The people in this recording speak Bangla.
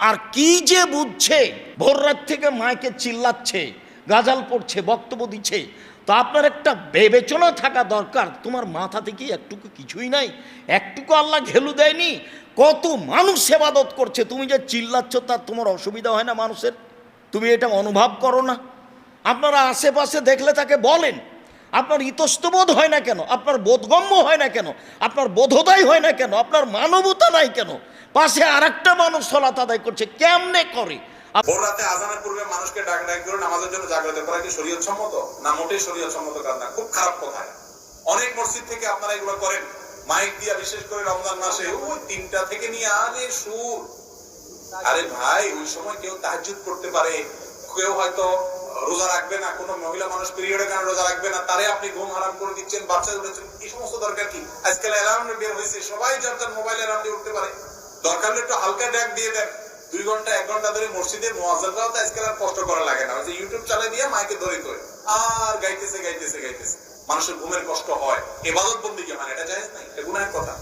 আর কি যে বুঝছে, ভোর রাত থেকে মাইকে চিল্লাচ্ছে, গাজাল পড়ছে, বক্তব্য দিচ্ছে। তো আপনার একটা বিবেচনা থাকা দরকার, তোমার মাথা থেকে একটুকু কিছুই নাই, একটুকু আল্লাহ ঘেলু দেয়নি? কত মানুষ সেবাদত করছে, তুমি যে চিল্লাচ্ছ তার তোমার অসুবিধা হয় না মানুষের? তুমি এটা অনুভব করো না? আপনারা আশেপাশে দেখলে তাকে বলেন, আপনার ইতস্তবোধ হয় না কেন? আপনার বোধগম্য হয় না কেন? আপনার বোধোদয় হয় না কেন? আপনার মানবতা নাই কেন? পাশে আরেকটা মানুষ সালাত আদায় করছে, কেমনে করে? ভোর রাতে আজানের পূর্বে মানুষকে ডাক করে নামাজের জন্য জাগ্রত করা কি শরীয়ত সম্মত? না, মোটেই শরীয়ত সম্মত কাজ না, খুব খারাপ কথা। অনেক মসজিদ থেকে আপনারা এগুলো করেন, মাইক দিয়া, বিশেষ করে রমজান মাসে ওই 3টা থেকে নিয়ে আগে সুর। আরে ভাই, ওই সময় কেউ তাহাজ্জুদ করতে পারে, কেউ হয়তো রোজা রাখবে না, কোনো মহিলা মানুষ পিরিয়ডের কারণে রোজা রাখবে না, তারে আপনি ঘুম হারাম করে দিচ্ছেন, বাচ্চা উঠেছেন, এই সমস্ত দরকার কি? আজকাল অ্যালার্ম বের হয়েছে, সবাই যার যার মোবাইল অ্যালার্ম দিয়ে উঠতে পারে। দরকার হলে একটু হালকা ডাক দিয়ে দেন, 2 ঘন্টা 1 ঘন্টা ধরে মসজিদের মুয়াজ্জিনরাও তো আজকাল আর কষ্ট করা লাগে না, ওই যে ইউটিউব চালিয়ে দিয়ে মাইকে ধরে আর গাইতেছে গাইতেছে গাইতেছে। মানুষের ঘুমের কষ্ট হয়, ইবাদত বন্দেগী, মানে এটা জায়েজ নাই, এটা গুনাহের কথা।